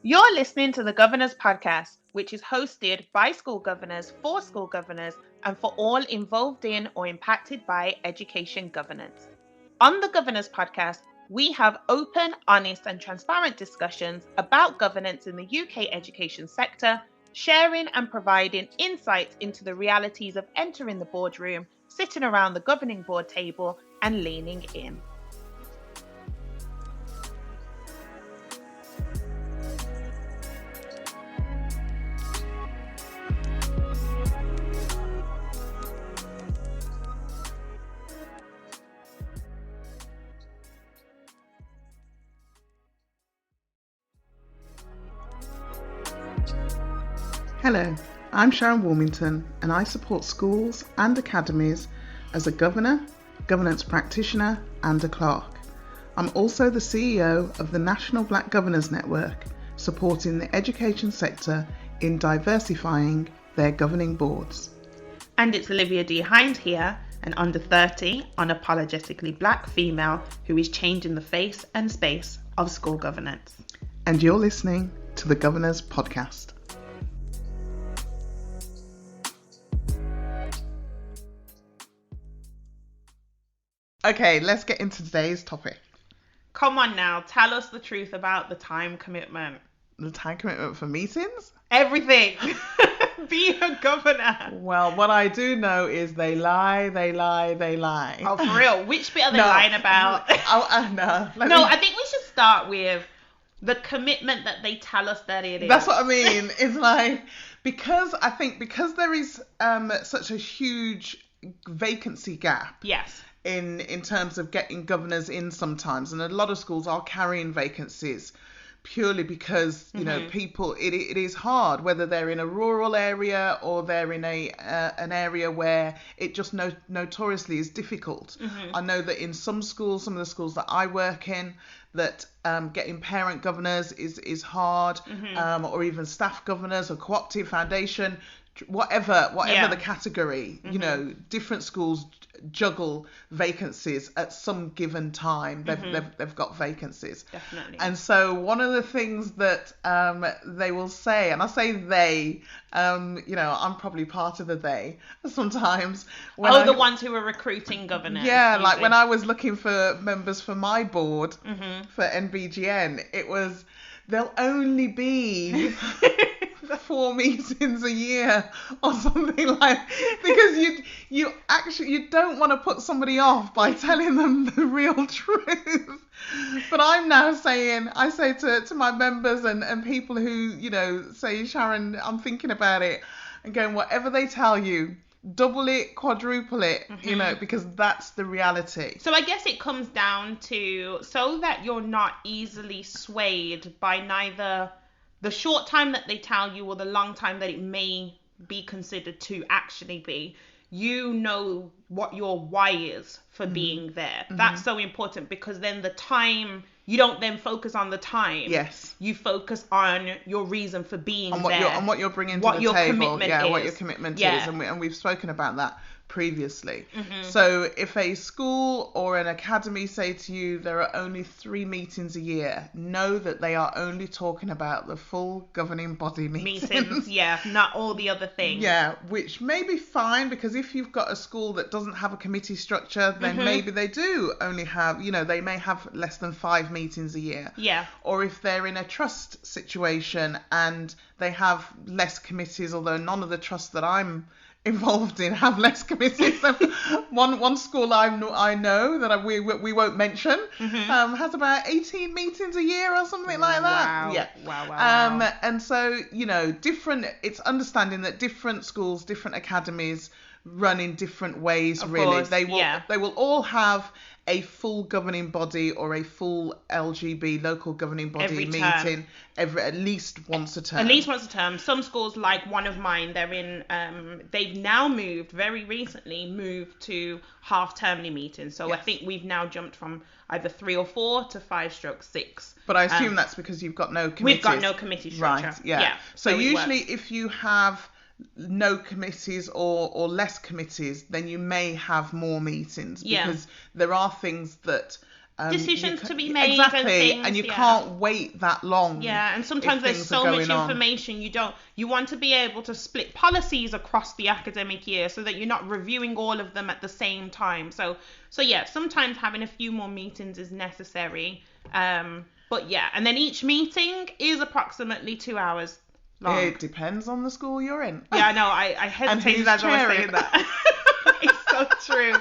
You're listening to the Governor's Podcast, which is hosted by school governors, for school governors, and for all involved in or impacted by education governance. On the Governor's Podcast, we have open, honest, and transparent discussions about governance in the UK education sector, sharing and providing insights into the realities of entering the boardroom, sitting around the governing board table, and leaning in. Hello, I'm Sharon Warmington and I support schools and academies as a governor, governance practitioner and a clerk. I'm also the CEO of the National Black Governors Network, supporting the education sector in diversifying their governing boards. And it's Olivia D Hinds here, an under 30, unapologetically black female who is changing the face and space of school governance. And you're listening to the Governor's Podcast. Okay, let's get into today's topic. Come on now, tell us the truth about the time commitment. The time commitment for meetings? Everything. Be a governor. Well, what I do know is they lie. Oh, for real? Which bit are they lying about? No. I think we should start with the commitment that they tell us that it is. That's what I mean. It's like, because there is such a huge vacancy gap. Yes. In terms of getting governors in sometimes, and a lot of schools are carrying vacancies purely because you know people it is hard, whether they're in a rural area or they're in an area where it just notoriously is difficult. I know that in some of the schools that I work in, that getting parent governors is hard, or even staff governors or cooperative foundation, whatever the category, you know, different schools juggle vacancies at some given time. They've got vacancies. Definitely. And so one of the things that they will say, and I say they, you know, I'm probably part of the they sometimes. The ones who are recruiting governors. Yeah, like when I was looking for members for my board for NBGN, it was, there'll only be 4 meetings a year or something like, because you don't want to put somebody off by telling them the real truth. But I'm now saying, I say to my members and people who, you know, say, Sharon, I'm thinking about it, and going, whatever they tell you, double it, quadruple it, you know, because that's the reality. So I guess it comes down to, so that you're not easily swayed by neither the short time that they tell you or the long time that it may be considered to actually be, you know what your why is for being there. That's so important, because then the time, you don't then focus on the time. Yes. You focus on your reason for being on what there. On what you're bringing to what the your table. Commitment yeah, is. What your commitment is. And we've spoken about that previously. So if a school or an academy say to you there are only 3 meetings a year, know that they are only talking about the full governing body meetings. Yeah, not all the other things. Yeah, which may be fine, because if you've got a school that doesn't have a committee structure, then maybe they do only have, you know, they may have less than 5 meetings a year. Yeah. Or Or if they're in a trust situation and they have less committees, although none of the trusts that I'm involved in have less committees. So one school I know that we won't mention has about 18 meetings a year or something like that. Wow. Yeah. Wow. And so, you know, it's understanding that different schools, different academies run in different ways. Of really. course, They will all have a full governing body or a full LGB local governing body meeting at least once a term. At least once a term. Some schools, like one of mine, they're in, they've now very recently moved to half-termly meetings. So yes. I think we've now jumped from either 3 or 4 to 5/6. But I assume that's because you've got no committees. We've got no committee structure. Right, yeah. So usually if you have no committees or less committees, then you may have more meetings, because there are things that decisions to be made. Exactly, and you can't wait that long. Yeah, and sometimes there's so much information you want to be able to split policies across the academic year so that you're not reviewing all of them at the same time. So yeah, sometimes having a few more meetings is necessary. But yeah, and then each meeting is approximately 2 hours long. It depends on the school you're in. Yeah, I know. I hesitated as I was saying that. It's so true.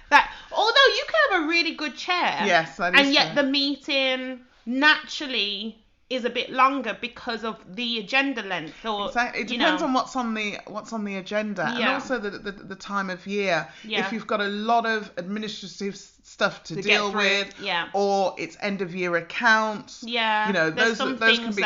That although you can have a really good chair, yes, that is and yet true. the meeting naturally is a bit longer because of the agenda length, or exactly. It depends on what's on the agenda, and also the time of year. If you've got a lot of administrative stuff to deal with, or it's end of year accounts, those can be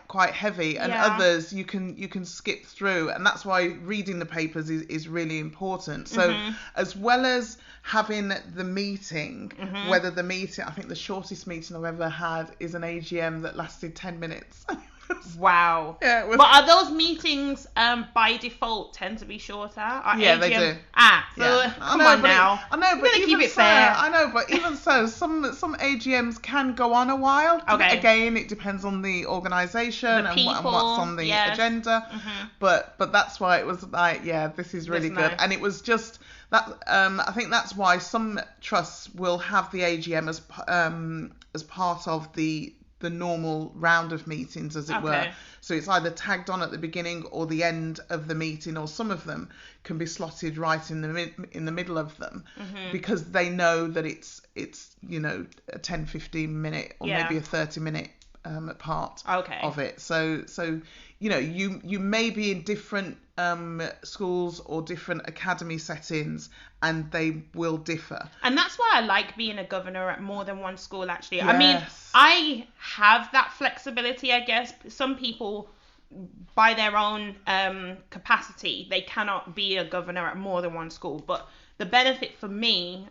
quite heavy, and others you can skip through, and that's why reading the papers is really important. So as well as having the meeting, whether the meeting, I think the shortest meeting I've ever had is an AGM that lasted 10 minutes. Wow. Yeah, but are those meetings by default tend to be shorter? Yeah, AGM... they do. Come on now. I know, but keep it fair. I know, but even so, some AGMs can go on a while. Okay. Again, it depends on the organisation and what's on the agenda. But that's why it was like, this is really good, and it was just that. I think that's why some trusts will have the AGM as part of the normal round of meetings, as it were. So it's either tagged on at the beginning or the end of the meeting, or some of them can be slotted right in the middle of them, because they know that it's a 10-15 minute or maybe a 30-minute part of it. So you may be in different schools or different academy settings, and they will differ. And that's why I like being a governor at more than one school, actually. Yes. I mean, I have that flexibility, I guess. Some people, by their own capacity, they cannot be a governor at more than one school. But the benefit for me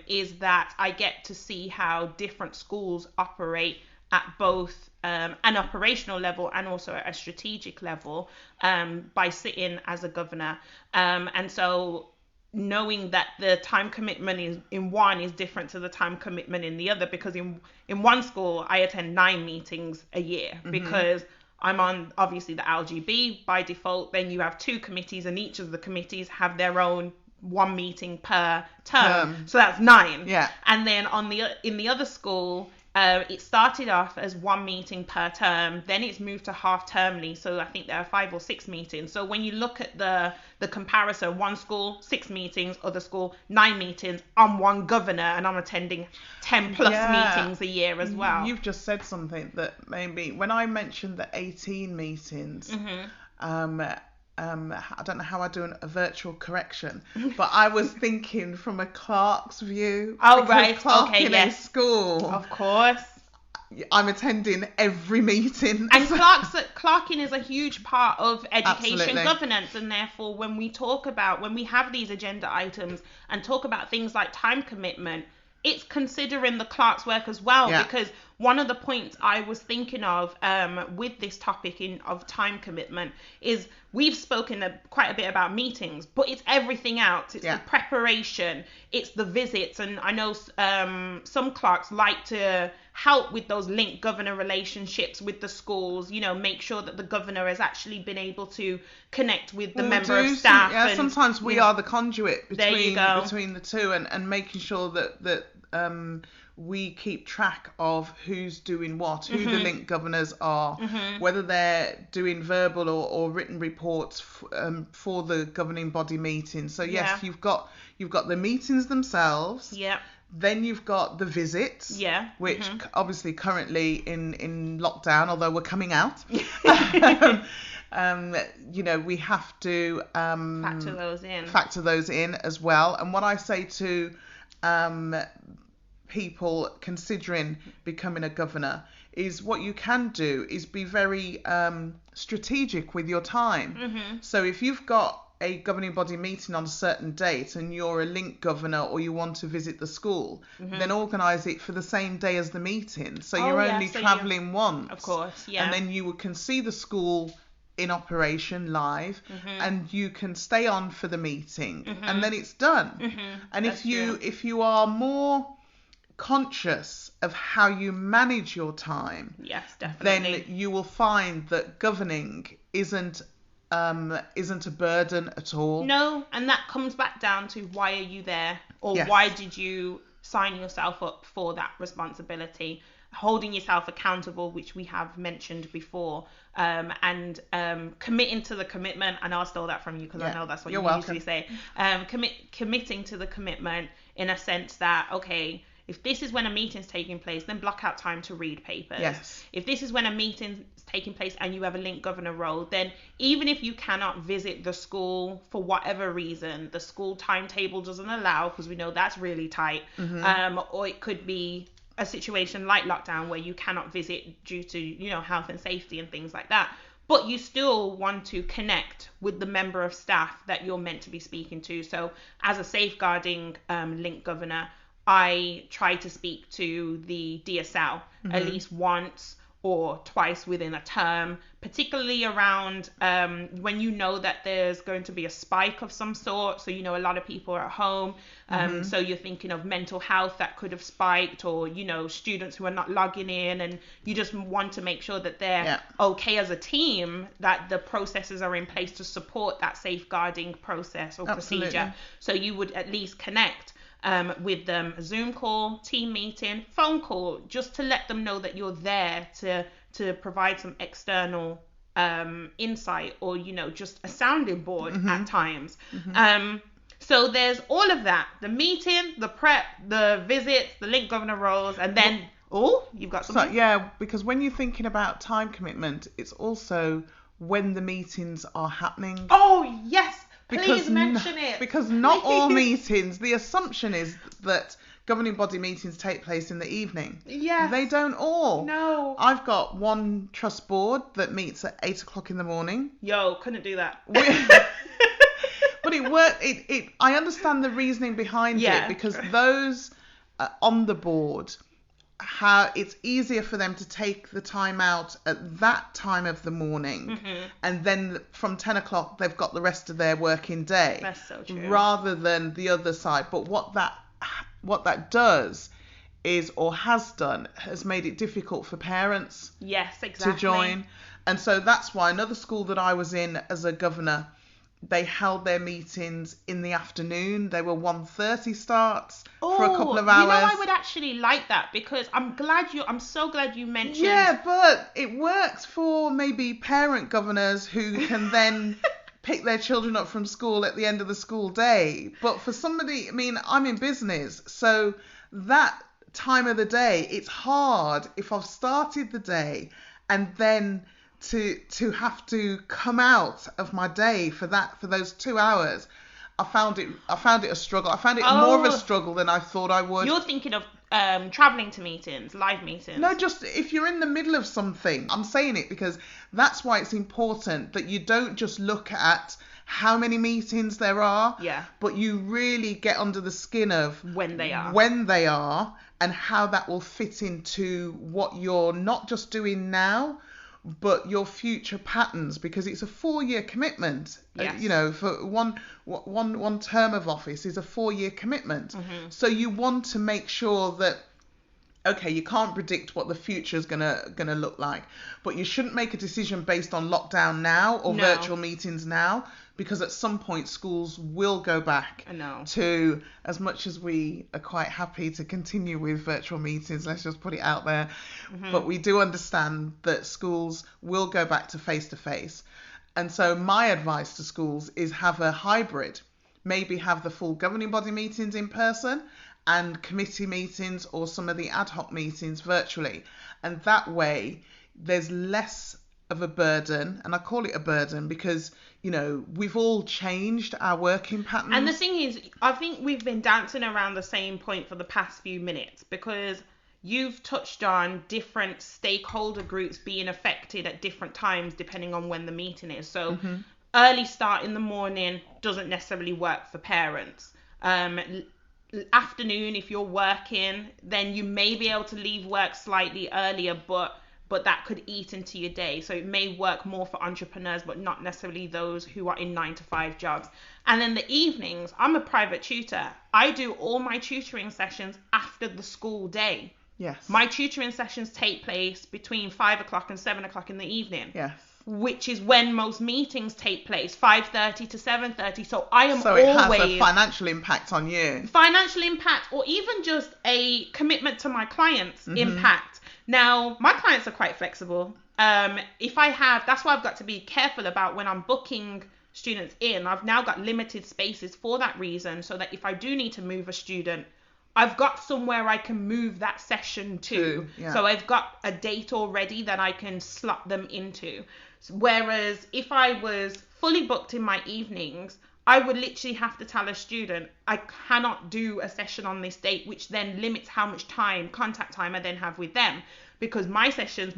is that I get to see how different schools operate at both an operational level and also at a strategic level by sitting as a governor. And so knowing that the time commitment in one is different to the time commitment in the other, because in one school I attend 9 meetings a year because I'm on obviously the LGB by default. Then you have 2 committees, and each of the committees have their own 1 meeting per term. So that's 9. Yeah. And then in the other school, it started off as 1 meeting per term, then it's moved to half-termly, so I think there are 5 or 6 meetings. So when you look at the comparison, one school, 6 meetings, other school, 9 meetings, I'm one governor, and I'm attending 10 plus meetings a year as well. You've just said something that maybe, when I mentioned the 18 meetings, I don't know how I do a virtual correction, but I was thinking from a clerk's view. Oh, right. Clerk in a school. Of course. I'm attending every meeting. And clerking is a huge part of education governance, and therefore when we have these agenda items and talk about things like time commitment, it's considering the clerk's work as well, because one of the points I was thinking of with this topic of time commitment is we've spoken quite a bit about meetings, but it's everything else. It's the preparation, it's the visits, and I know some clerks like to help with those linked governor relationships with the schools, make sure that the governor has actually been able to connect with the member of staff. Sometimes we are the conduit between the two, and making sure that we keep track of who's doing what, who the linked governors are, whether they're doing verbal or written reports for the governing body meetings. So yes, you've got the meetings themselves. Yeah. Then you've got the visits, which obviously currently in lockdown, although we're coming out, we have to factor those in as well. And what I say to people considering becoming a governor is, what you can do is be very strategic with your time. So if you've got a governing body meeting on a certain date and you're a link governor, or you want to visit the school, then organise it for the same day as the meeting, so you're only travelling once, of course, and then you can see the school in operation live, and you can stay on for the meeting, and then it's done. And if you are more conscious of how you manage your time, yes, definitely, then you will find that governing isn't a burden at all. No, and that comes back down to why are you there, or Yes. why did you sign yourself up for that responsibility? Holding yourself accountable, which we have mentioned before, and committing to the commitment. And I'll steal that from you because I know that's what you usually say. Committing to the commitment in a sense that, okay, if this is when a meeting's taking place, then block out time to read papers. Yes. If this is when a meeting's taking place and you have a link governor role, then even if you cannot visit the school for whatever reason, the school timetable doesn't allow, because we know that's really tight, or it could be a situation like lockdown where you cannot visit due to, you know, health and safety and things like that, but you still want to connect with the member of staff that you're meant to be speaking to. So as a safeguarding link governor, I try to speak to the DSL at least once or twice within a term, particularly around when you know that there's going to be a spike of some sort. So, you know, a lot of people are at home. So you're thinking of mental health that could have spiked, or, you know, students who are not logging in, and you just want to make sure that they're okay as a team, that the processes are in place to support that safeguarding process or procedure. So you would at least connect with them, a Zoom call, team meeting, phone call, just to let them know that you're there to provide some external insight, or, you know, just a sounding board at times. So there's all of that, the meeting, the prep, the visits, the link governor roles, and then, you've got something? So, yeah, because when you're thinking about time commitment, it's also when the meetings are happening. Oh, yes. Please mention it. Because not all meetings, the assumption is that governing body meetings take place in the evening. Yes. They don't all. No. I've got one trust board that meets at 8 o'clock in the morning. Yo, couldn't do that. But it worked. I understand the reasoning behind it, because those on the board, how it's easier for them to take the time out at that time of the morning, and then from 10 o'clock they've got the rest of their working day. That's so true. Rather than the other side. But what that does is, or has done, has made it difficult for parents to join. And so that's why another school that I was in as a governor, they held their meetings in the afternoon. They were 1:30 starts for a couple of hours. You know, I would actually like that, because I'm so glad you mentioned. Yeah, but it works for maybe parent governors who can then pick their children up from school at the end of the school day. But for somebody, I mean, I'm in business, so that time of the day, it's hard if I've started the day and then to have to come out of my day for those 2 hours. I found it a struggle. I found it more of a struggle than I thought I would. You're thinking of traveling to meetings, live meetings. No, just if you're in the middle of something. I'm saying it because that's why it's important that you don't just look at how many meetings there are, but you really get under the skin of when they are and how that will fit into what you're not just doing now, but your future patterns, because it's a 4-year commitment. You know, for one term of office is a 4-year commitment. So you want to make sure that, okay, you can't predict what the future is gonna look like, but you shouldn't make a decision based on lockdown now or virtual meetings now, because at some point schools will go back to, as much as we are quite happy to continue with virtual meetings, let's just put it out there, but we do understand that schools will go back to face-to-face. And so my advice to schools is have a hybrid, maybe have the full governing body meetings in person and committee meetings or some of the ad hoc meetings virtually. And that way there's less of a burden, and I call it a burden because, you know, we've all changed our working patterns. And the thing is, I think we've been dancing around the same point for the past few minutes, because you've touched on different stakeholder groups being affected at different times depending on when the meeting is. So early start in the morning doesn't necessarily work for parents. Afternoon, if you're working, then you may be able to leave work slightly earlier, but but that could eat into your day. So it may work more for entrepreneurs, but not necessarily those who are in 9-to-5 jobs. And then the evenings, I'm a private tutor. I do all my tutoring sessions after the school day. Yes. My tutoring sessions take place between 5 o'clock and 7 o'clock in the evening. Yes. Which is when most meetings take place, 5:30 to 7:30. So I am So always... it has a financial impact on you. Financial impact, or even just a commitment to my clients' impact. Now, my clients are quite flexible. If I have... That's why I've got to be careful about when I'm booking students in. I've now got limited spaces for that reason, so that if I do need to move a student, I've got somewhere I can move that session to. Yeah. So I've got a date already that I can slot them into. Whereas if I was fully booked in my evenings, I would literally have to tell a student, I cannot do a session on this date, which then limits how much contact time I then have with them. Because my sessions,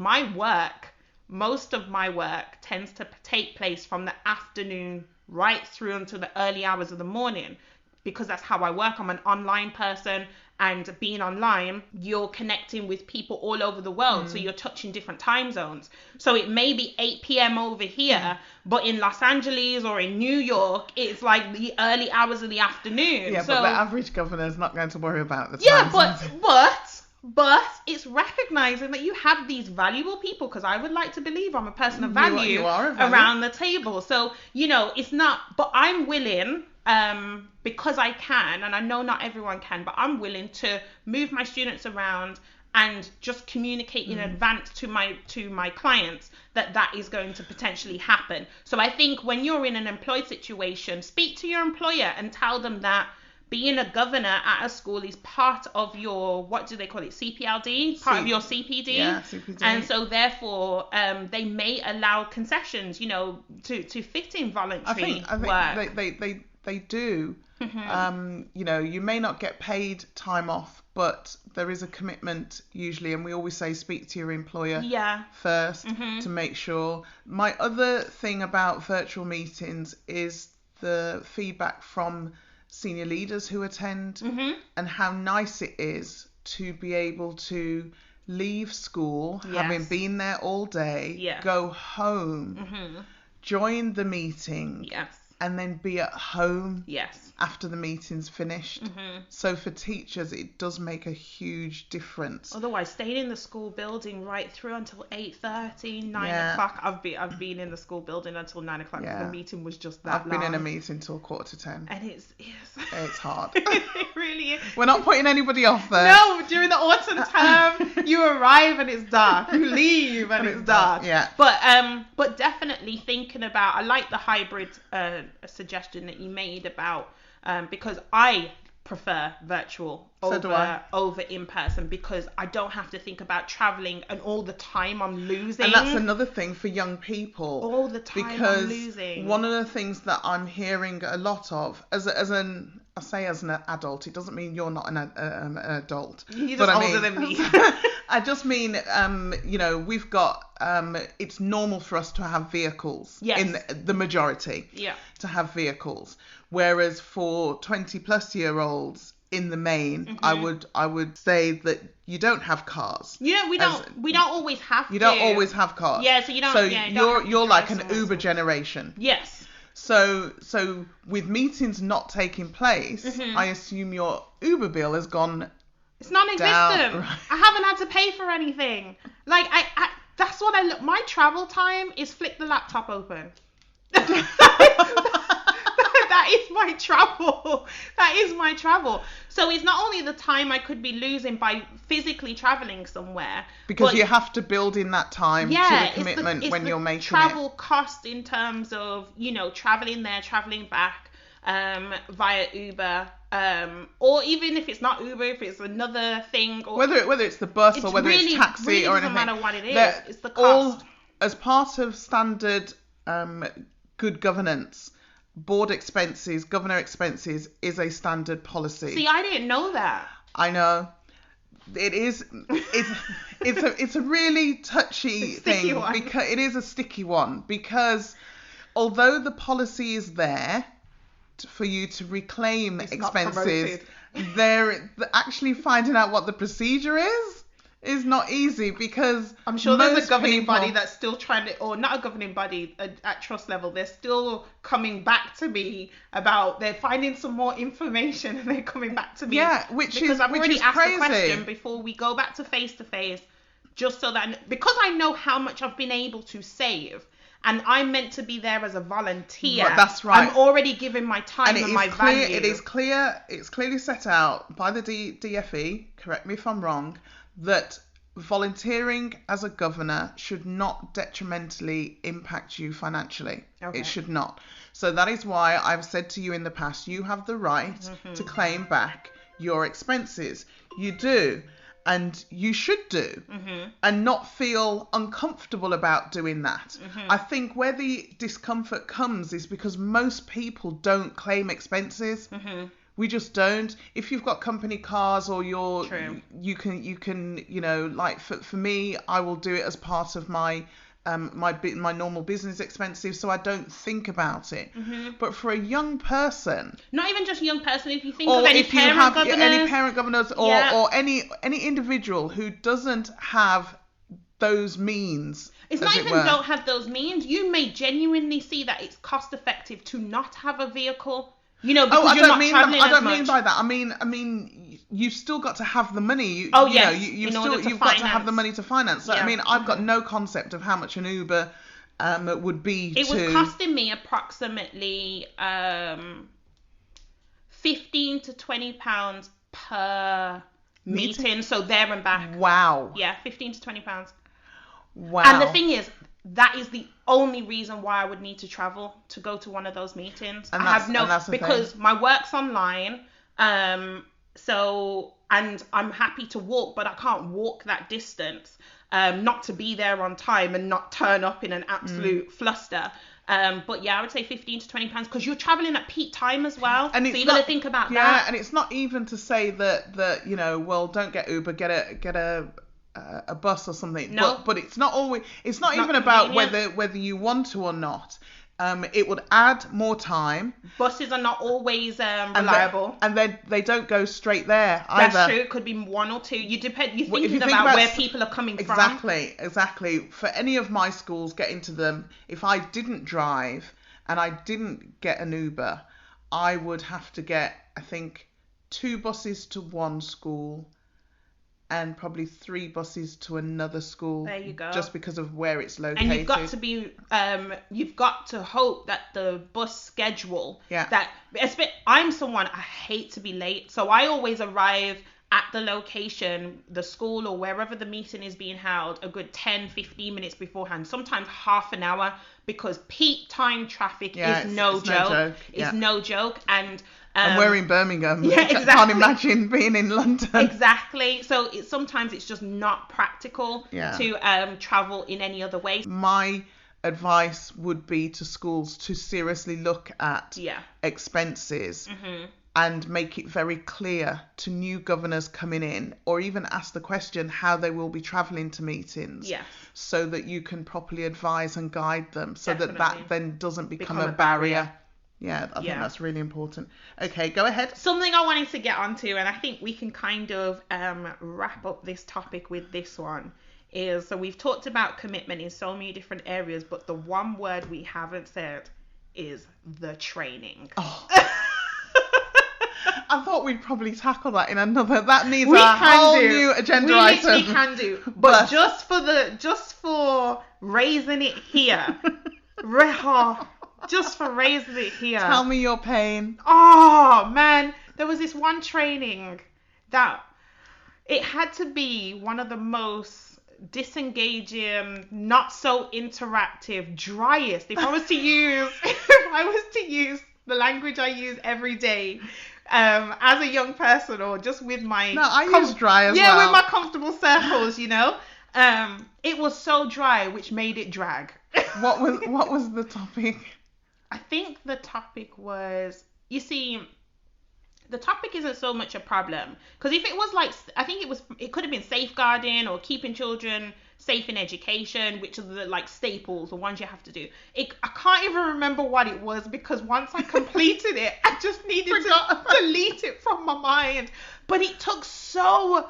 most of my work tends to take place from the afternoon right through until the early hours of the morning. Because that's how I work. I'm an online person, and being online, you're connecting with people all over the world. So you're touching different time zones. So it may be 8 p.m. over here, but in Los Angeles or in New York, it's like the early hours of the afternoon. Yeah, so, but the average governor is not going to worry about the time. Yeah, but it's recognizing that you have these valuable people, because I would like to believe I'm a person of value, you are a value around the table. So, it's not, but I'm willing, because I can, and I know not everyone can, but I'm willing to move my students around and just communicate in advance to my clients that is going to potentially happen. So I think when you're in an employed situation, speak to your employer and tell them that being a governor at a school is part of your, what do they call it, CPLD? Part of your CPD. Yeah, CPD. And so therefore, they may allow concessions, to fit in voluntary work. I think they do. You may not get paid time off, but there is a commitment usually, and we always say speak to your employer first to make sure. My other thing about virtual meetings is the feedback from senior leaders who attend, and how nice it is to be able to leave school, having been there all day, go home, join the meeting, and then be at home after the meeting's finished. So for teachers, it does make a huge difference. Otherwise, staying in the school building right through until 8:30, 9 o'clock. I've been in the school building until 9 o'clock because the meeting was just that I've been in a meeting till 9:45. And it's hard. It really is. We're not putting anybody off there. No, during the autumn term, you arrive and it's dark. You leave and it's dark. Yeah. But definitely thinking about, I like the hybrid suggestion that you made about, because I prefer virtual over in person, because I don't have to think about traveling and all the time I'm losing. And that's another thing for young people. All the time I'm losing. One of the things that I'm hearing a lot of as an adult, it doesn't mean you're not an adult. You're just older than me. I just mean, we've got, it's normal for us to have vehicles in the majority, to have vehicles. Whereas for 20 plus year olds, in the main, I would say that you don't have cars. Yeah, we don't always have to. You don't always have cars. Yeah, so you don't. So you you're like an Uber generation. Yes. So with meetings not taking place, I assume your Uber bill has gone. It's non-existent. Down. Right. I haven't had to pay for anything. Like I that's what I look. My travel time is flick the laptop open. That is my travel. That is my travel. So it's not only the time I could be losing by physically traveling somewhere, because you have to build in that time to the commitment when you're making travel cost in terms of traveling there, traveling back via Uber, or even if it's not Uber, if it's another thing, or whether it's the bus or whether it's taxi or anything. It doesn't matter what it is. It's the cost. As part of standard good governance, board expenses, governor expenses is a standard policy. See, I didn't know that. I know. It is. It's a really touchy thing because it is a sticky one, because although the policy is there for you to reclaim expenses, they're actually finding out what the procedure is is not easy, because I'm sure there's most a governing people- body that's still trying to, or not a governing body at trust level, they're still coming back to me about, they're finding some more information and they're coming back to me. Yeah, which because is I've already asked crazy. the question before we go back to face, just so that, because I know how much I've been able to save, and I'm meant to be there as a volunteer. Right, that's right. I'm already giving my time and my value. It is clear. It's clearly set out by the DFE. Correct me if I'm wrong. That volunteering as a governor should not detrimentally impact you financially. Okay. It should not. So that is why I've said to you in the past, you have the right to claim back your expenses. You do. And you should do, and not feel uncomfortable about doing that. I think where the discomfort comes is because most people don't claim expenses. We just don't. If you've got company cars, or you can, you know, like for me, I will do it as part of my my normal business expenses, so I don't think about it. But for a young person, not even just a young person, if you think or of any if you parent have governors, any parent governors, or any individual who doesn't have those means, it's not even don't have those means. You may genuinely see that it's cost effective to not have a vehicle. You know, because you're not traveling as much. I don't mean by that. I mean, you've still got to have the money. Yes. You've got to have the money to finance. So, Yeah. I mean, I've got no concept of how much an Uber would be. It was costing me approximately £15 to £20 per meeting, so there and back. Wow. Yeah, £15 to £20. Wow. And the thing is, that is the only reason why I would need to travel to go to one of those meetings. And that's because my work's online, so, and I'm happy to walk, but I can't walk that distance, not to be there on time and not turn up in an absolute fluster. But yeah, I would say £15 to £20 because you're traveling at peak time as well. And so you got to think about that. Yeah, and it's not even to say that you know, well, don't get Uber, get a bus or something. No. But it's not always. It's not even about whether you want to or not. It would add more time. Buses are not always reliable, and they don't go straight there either. That's true. It could be one or two. You're thinking about where people are coming from. Exactly. For any of my schools, getting to them, if I didn't drive and I didn't get an Uber, I would have to get, I think, 2 buses to one school and probably 3 buses to another school. There you go. Just because of where it's located. And you've got to hope that the bus schedule. Yeah. I'm someone, I hate to be late, so I always arrive at the location, the school or wherever the meeting is being held, a good 10-15 minutes beforehand, sometimes half an hour, because peak time traffic is no joke. It's no joke. And we're in Birmingham. Yeah, exactly. I can't imagine being in London. Exactly. So sometimes it's just not practical to travel in any other way. My advice would be to schools to seriously look at expenses and make it very clear to new governors coming in, or even ask the question how they will be travelling to meetings, so that you can properly advise and guide them, so that then doesn't become a barrier. Yeah, I think that's really important. Okay, go ahead. Something I wanted to get onto, and I think we can kind of wrap up this topic with this one, is, so we've talked about commitment in so many different areas, but the one word we haven't said is the training. Oh. I thought we'd probably tackle that in another. That needs a whole new agenda item. We can do, but just for raising it here, just for raising it here. Tell me your pain. Oh man, there was this one training that it had to be one of the most disengaging, not so interactive, driest. If I was to use the language I use every day, as a young person, or just with my use dry as well. Yeah, with my comfortable circles, you know. It was so dry, which made it drag. What was the topic? I think the topic was, you see, the topic isn't so much a problem, because if it was like, I think it could have been safeguarding or keeping children safe in education, which are the like staples, the ones you have to do. I can't even remember what it was, because once I completed it, I just needed to delete it from my mind. But it took so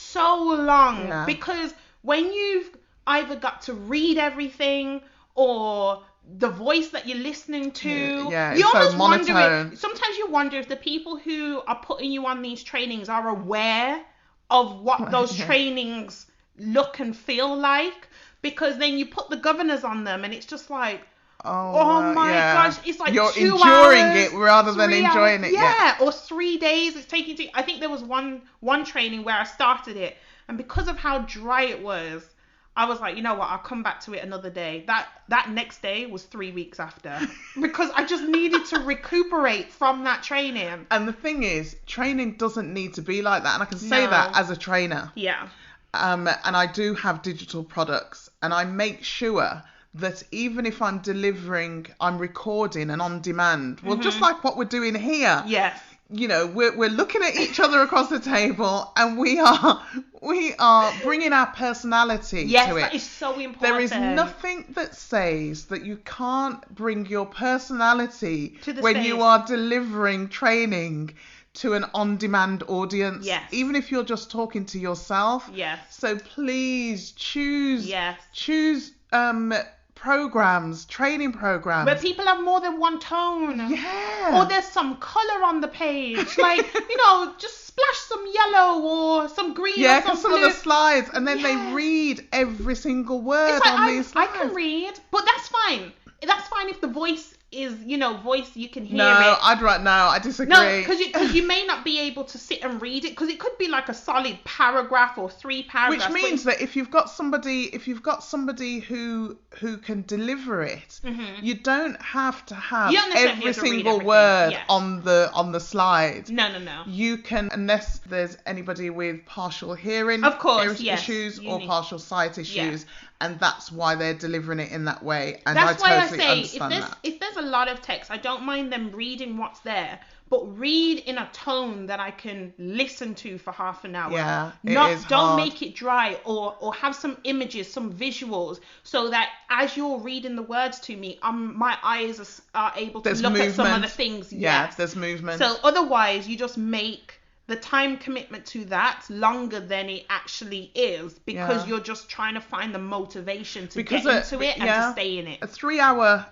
so long. Yeah. Because when you've either got to read everything or the voice that you're listening to, it's you almost so wonder monotone. sometimes you wonder if the people who are putting you on these trainings are aware of what those trainings look and feel like, because then you put the governors on them and it's just like, oh my gosh, it's like you're 2 enduring hours, it rather than 3 enjoying hours, it. Yeah, or 3 days it's taking. I think there was one training where I started it, and because of how dry it was, I was like, you know what, I'll come back to it another day. That next day was 3 weeks after, because I just needed to recuperate from that training. And the thing is, training doesn't need to be like that, and I can say that as a trainer. Yeah. And I do have digital products, and I make sure that even if I'm delivering, I'm recording and on demand. Well, just like what we're doing here. Yes. You know, we're looking at each other across the table, and we are bringing our personality to it. Yes, that is so important. There is nothing that says that you can't bring your personality to the when stage. you are delivering training to an on-demand audience. Yes. Even if you're just talking to yourself. Yes. So please choose. Yes. Choose programs, training programs, where people have more than one tone. Yeah. Or there's some color on the page, like, you know, just splash some yellow or some green. Yeah, or some because some blue. of the slides, and then they read every single word It's like, on these slides. I can read, but that's fine. That's fine if the voice is, you know, voice you can hear it. I disagree. No, because you may not be able to sit and read it, because it could be like a solid paragraph or 3 paragraphs. Which means that if you've got somebody who can deliver it, you don't have to have every single word on the slide. No. You can, unless there's anybody with partial hearing, of course, issues or partial sight issues. Yeah. And that's why they're delivering it in that way. And that's I why totally I say, understand if there's a lot of text, I don't mind them reading what's there, but read in a tone that I can listen to for half an hour. Yeah, don't make it dry, or have some images, some visuals, so that as you're reading the words to me, my eyes are able to look at some of the things. Yeah, there's movement. So otherwise, you just make the time commitment to that longer than it actually is, because you're just trying to find the motivation to get into it and to stay in it. A 3-hour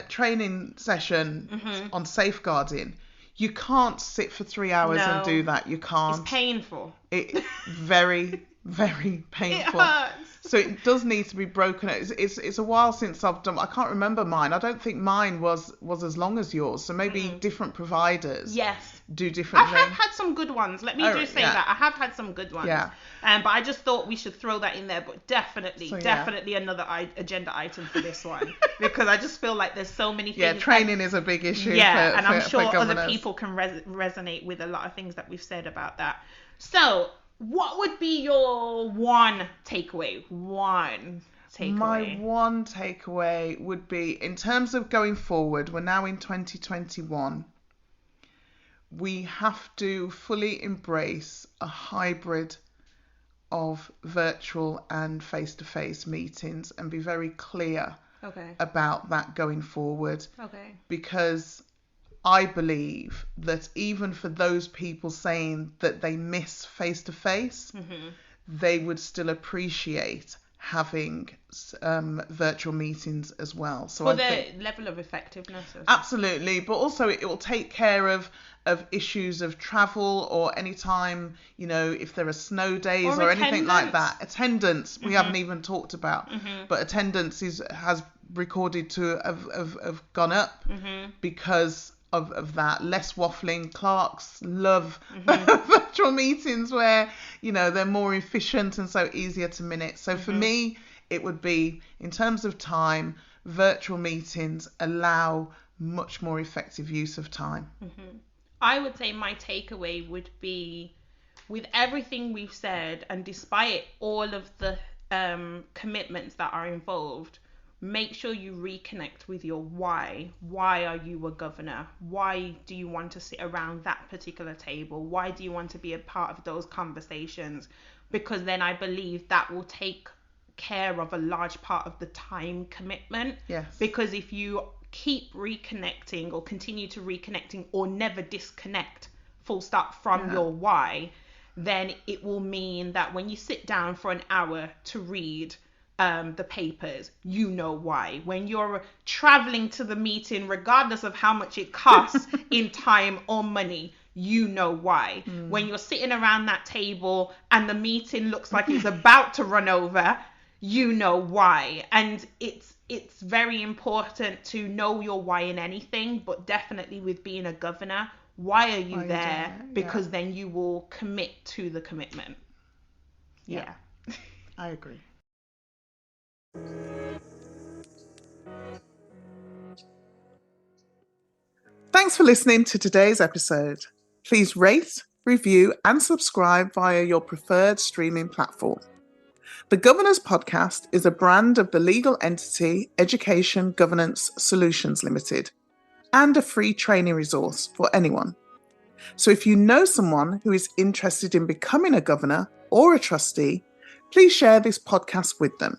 training session on safeguarding, you can't sit for 3 hours and do that. You can't. It's painful. Very, very painful. It hurts. So it does need to be broken. It's a while since I've done. I can't remember mine. I don't think mine was as long as yours. So maybe different providers. Yes. Do different things. I have had some good ones. Let me just say that I have had some good ones. Yeah. But I just thought we should throw that in there. But definitely another agenda item for this one, because I just feel like there's so many things. Yeah, training is a big issue. Yeah, and I'm sure other people can resonate with a lot of things that we've said about that. So, what would be your one takeaway? My one takeaway would be, in terms of going forward, we're now in 2021. We have to fully embrace a hybrid of virtual and face-to-face meetings, and be very clear about that going forward. Because I believe that even for those people saying that they miss face-to-face, they would still appreciate having virtual meetings as well. So for the level of effectiveness. Absolutely, but also it will take care of issues of travel, or any time, you know, if there are snow days or anything like that. Attendance, we haven't even talked about, but attendance has recorded to have gone up because of that. Less waffling. Clerks love virtual meetings where, you know, they're more efficient and so easier to minute. So for me, it would be, in terms of time, virtual meetings allow much more effective use of time. I would say my takeaway would be, with everything we've said, and despite all of the commitments that are involved, make sure you reconnect with your why. Why are you a governor? Why do you want to sit around that particular table? Why do you want to be a part of those conversations? Because then I believe that will take care of a large part of the time commitment. Yes. Because if you keep reconnecting, or continue to reconnecting, or never disconnect full stop from your why, then it will mean that when you sit down for an hour to read the papers, you know why. When you're traveling to the meeting, regardless of how much it costs in time or money, you know why. When you're sitting around that table and the meeting looks like it's about to run over, you know why. And it's very important to know your why in anything, but definitely with being a governor, why are you there? Because then you will commit to the commitment. Yeah. I agree. Thanks for listening to today's episode. Please rate, review, and subscribe via your preferred streaming platform. The Governor's Podcast is a brand of the legal entity Education Governance Solutions Limited and a free training resource for anyone. So if you know someone who is interested in becoming a governor or a trustee, please share this podcast with them.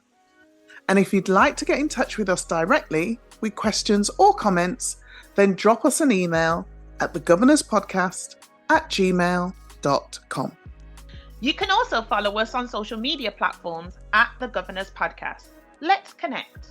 And if you'd like to get in touch with us directly with questions or comments, then drop us an email at thegovernorspodcast@gmail.com. You can also follow us on social media platforms at The Governor's Podcast. Let's connect.